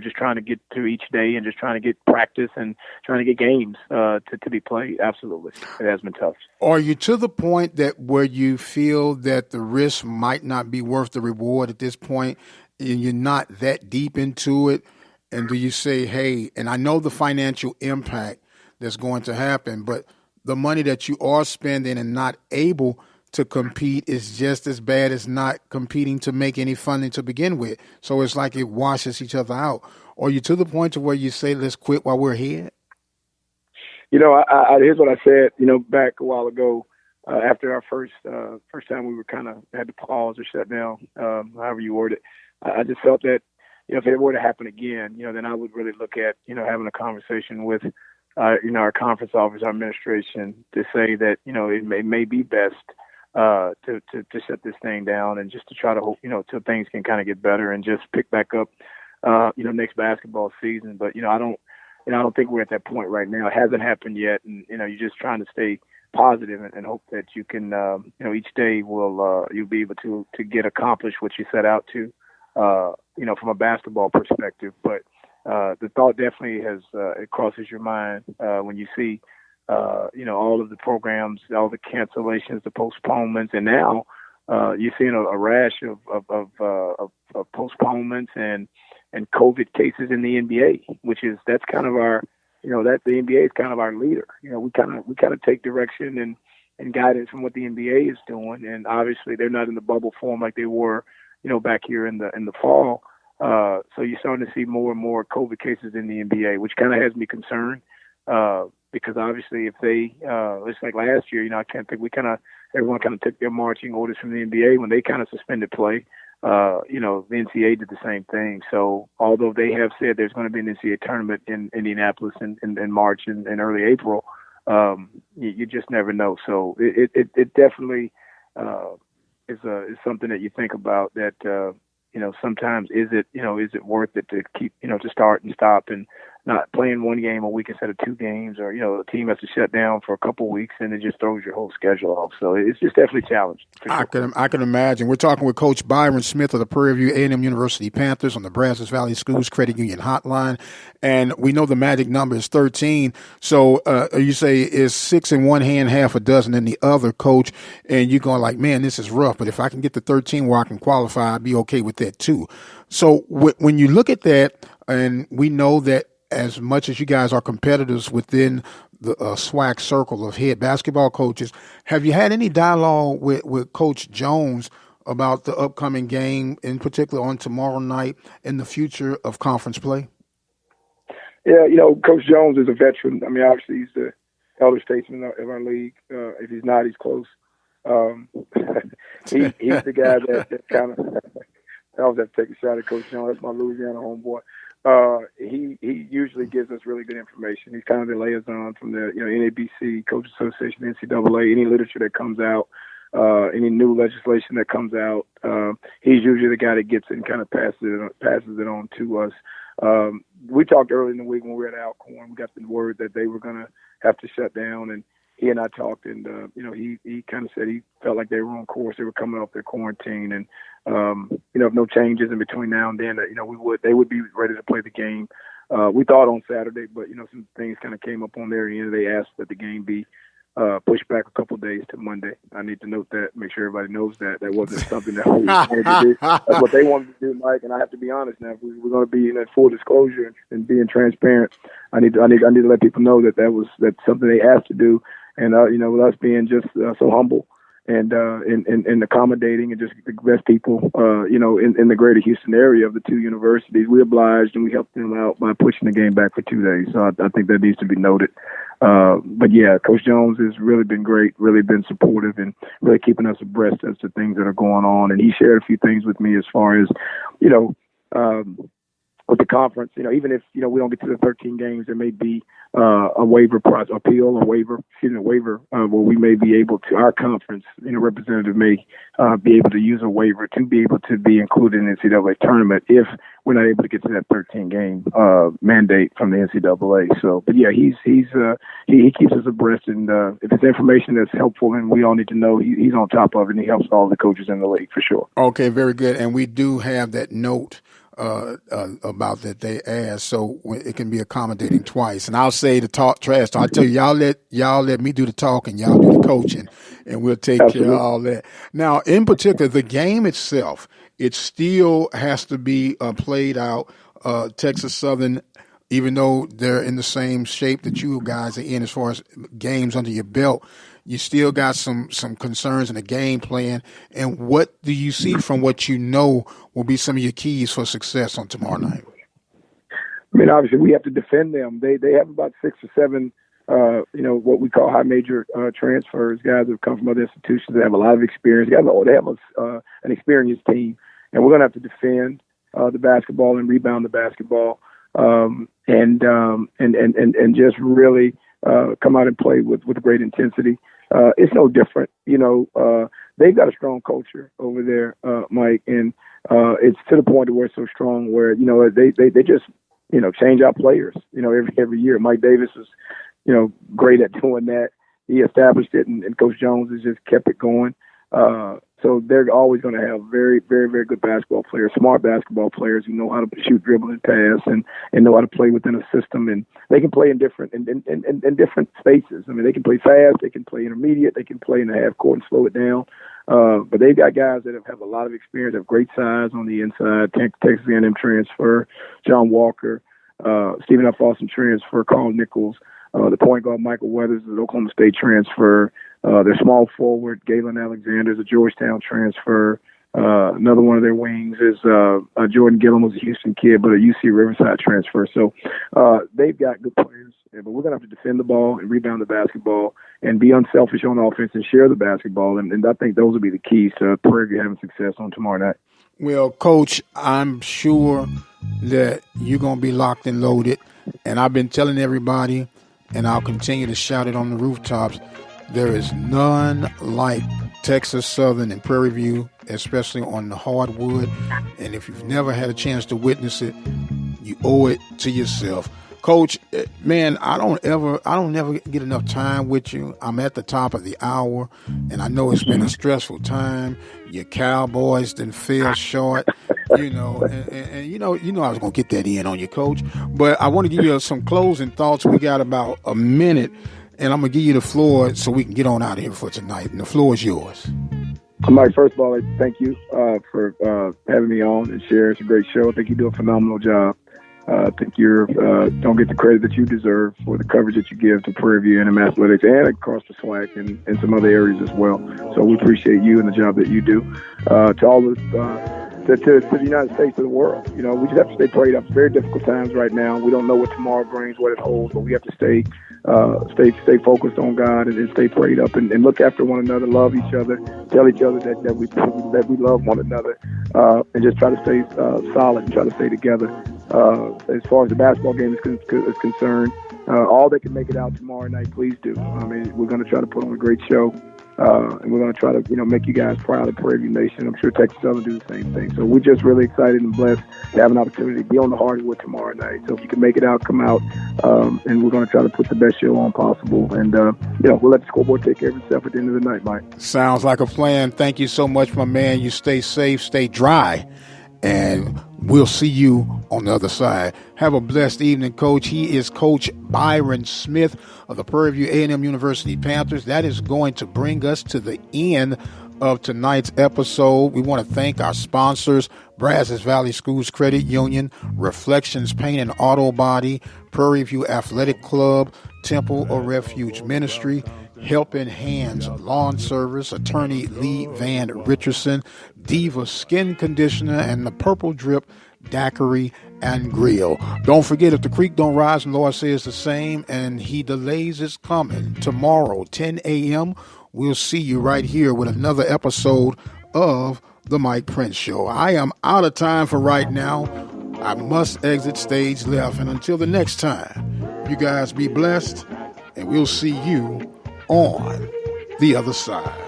just trying to get through each day and just trying to get practice and trying to get games to be played. Absolutely, it has been tough. Are you to the point that where you feel that the risk might not be worth the reward at this point, and you're not that deep into it? And do you say, hey, and I know the financial impact that's going to happen, but the money that you are spending and not able to compete is just as bad as not competing to make any funding to begin with. So it's like it washes each other out. Are you to the point to where you say, let's quit while we're ahead? Here's what I said, back a while ago, after our first time we were kind of had to pause or shut down, however you word it. I just felt that, if it were to happen again, then I would really look at, having a conversation with, our conference office, our administration, to say that, it may be best to shut this thing down and just to try to hope, till things can kind of get better and just pick back up, next basketball season. But, I don't think we're at that point right now. It hasn't happened yet. And, you're just trying to stay positive and hope that you can, each day you'll be able to get accomplished what you set out to, from a basketball perspective. But the thought definitely it crosses your mind when you see, all of the programs, all the cancellations, the postponements, and now you're seeing a rash of postponements and COVID cases in the NBA, that's kind of our, that the NBA is kind of our leader. We kind of take direction and guidance from what the NBA is doing, and obviously they're not in the bubble form like they were, back here in the fall. So you're starting to see more and more COVID cases in the NBA, which kind of has me concerned. Because obviously if they, it's like last year, I can't think everyone kind of took their marching orders from the NBA when they kind of suspended play. The NCAA did the same thing. So although they have said there's going to be an NCAA tournament in Indianapolis in March and early April, you just never know. So it definitely is something that you think about that, sometimes is it worth it to keep, to start and stop and not playing one game a week instead of 2 games, or, the team has to shut down for a couple of weeks, and it just throws your whole schedule off. So it's just definitely challenged. I can imagine. We're talking with Coach Byron Smith of the Prairie View A&M University Panthers on the Brazos Valley Schools Credit Union Hotline, and we know the magic number is 13. So you say is 6 in one hand, half a dozen in the other, Coach, and you're going like, man, this is rough. But if I can get to 13 where I can qualify, I'd be okay with that too. So when you look at that, and we know that as much as you guys are competitors within the SWAC circle of head basketball coaches, have you had any dialogue with Coach Jones about the upcoming game, in particular on tomorrow night, and the future of conference play? Yeah, Coach Jones is a veteran. I mean, obviously he's the elder statesman of our league. If he's not, he's close. He's the guy that kind of – I always have to take a shot at Coach Jones. That's my Louisiana homeboy. He usually gives us really good information. He's kind of the liaison from the NABC, Coach Association, NCAA, any literature that comes out, any new legislation that comes out. He's usually the guy that gets it and kind of passes it on to us. We talked early in the week when we were at Alcorn. We got the word that they were going to have to shut down, and he and I talked, and he kind of said he felt like they were on course. They were coming off their quarantine, and if no changes in between now and then, they would be ready to play the game. We thought on Saturday, but some things kind of came up on their end. They asked that the game be pushed back a couple of days to Monday. I need to note that, make sure everybody knows that wasn't something that we wanted to do. That's what they wanted to do, Mike. And I have to be honest now. If we're going to be in that full disclosure and being transparent, I need to let people know that's something they asked to do. And with us being just so humble and accommodating and just the best people, in the greater Houston area of the 2 universities, we obliged and we helped them out by pushing the game back for 2 days. So I think that needs to be noted. But yeah, Coach Jones has really been great, really been supportive, and really keeping us abreast as to things that are going on. And he shared a few things with me as far as, with the conference, even if, we don't get to the 13 games, there may be a waiver process, waiver where we may be able to, our conference, representative may be able to use a waiver to be able to be included in the NCAA tournament if we're not able to get to that 13-game mandate from the NCAA. So, but yeah, he keeps us abreast, and if it's information that's helpful and we all need to know, he's on top of it, and he helps all the coaches in the league for sure. Okay, very good. And we do have that note about that they asked, so it can be accommodating twice. And I'll say the talk trash talk. I tell you, y'all let me do the talking, y'all do the coaching, and we'll take care of all that. Now, in particular, the game itself, it still has to be played out. Texas Southern, even though they're in the same shape that you guys are in as far as games under your belt, you still got some concerns in the game plan. And what do you see from what you know will be some of your keys for success on tomorrow night? I mean, obviously, we have to defend them. They have about 6 or 7, what we call high major transfers, guys that have come from other institutions that have a lot of experience. They have an experienced team, and we're going to have to defend the basketball and rebound the basketball, and just really come out and play with great intensity. It's no different. They've got a strong culture over there, Mike, and it's to the point where it's so strong where, they just, change out players, every year. Mike Davis is, great at doing that. He established it, and Coach Jones has just kept it going. So they're always going to have very, very, very good basketball players, smart basketball players who know how to shoot, dribble, and pass, and know how to play within a system. And they can play in different different spaces. I mean, they can play fast, they can play intermediate, they can play in the half court and slow it down. But they've got guys that have a lot of experience, have great size on the inside. Texas A&M transfer, John Walker, Stephen F. Austin transfer, Carl Nichols. The point guard, Michael Weathers, is an Oklahoma State transfer. Their small forward, Galen Alexander, is a Georgetown transfer. Another one of their wings is Jordan Gillum, was a Houston kid, but a UC Riverside transfer. So they've got good players. But we're going to have to defend the ball and rebound the basketball and be unselfish on offense and share the basketball. And I think those will be the keys to Prairie View having success on tomorrow night. Well, Coach, I'm sure that you're going to be locked and loaded. And I've been telling everybody, and I'll continue to shout it on the rooftops, there is none like Texas Southern and Prairie View, especially on the hardwood. And if you've never had a chance to witness it, you owe it to yourself. Coach, man, I don't never get enough time with you. I'm at the top of the hour, and I know it's been a stressful time. Your Cowboys didn't fell short, and you know I was gonna get that in on you, Coach. But I want to give you some closing thoughts. We got about a minute, and I'm gonna give you the floor so we can get on out of here for tonight. And the floor is yours. Mike, first of all, thank you for having me on and share. It's a great show. I think you do a phenomenal job. I think you don't get the credit that you deserve for the coverage that you give to Prairie View A&M athletics and across the SWAC and some other areas as well. So we appreciate you and the job that you do. To all the to the United States, to the world, we just have to stay prayed up. It's very difficult times right now. We don't know what tomorrow brings, what it holds, but we have to stay focused on God and stay prayed up and look after one another, love each other, tell each other that we love one another, and just try to stay solid and try to stay together. As far as the basketball game is concerned, all that can make it out tomorrow night, please do. I mean, we're going to try to put on a great show, and we're going to try to make you guys proud of Prairie View Nation. I'm sure Texas Southern do the same thing. So we're just really excited and blessed to have an opportunity to be on the hardwood tomorrow night. So if you can make it out, come out, and we're going to try to put the best show on possible. And we'll let the scoreboard take care of itself at the end of the night, Mike. Sounds like a plan. Thank you so much, my man. You stay safe, stay dry, and we'll see you on the other side. Have a blessed evening, Coach. He is Coach Byron Smith of the Prairie View A&M University Panthers. That is going to bring us to the end of tonight's episode. We want to thank our sponsors, Brazos Valley Schools Credit Union, Reflections Paint and Auto Body, Prairie View Athletic Club, Temple of Refuge Ministry, Helping Hands Lawn Service, Attorney Lee Van Richardson, Diva Skin Conditioner, and the Purple Drip Daiquiri and Grill. Don't forget, if the creek don't rise, and the Lord says the same, and he delays his coming, tomorrow, 10 a.m., we'll see you right here with another episode of The Mike Prince Show. I am out of time for right now. I must exit stage left, and until the next time, you guys be blessed, and we'll see you on the other side.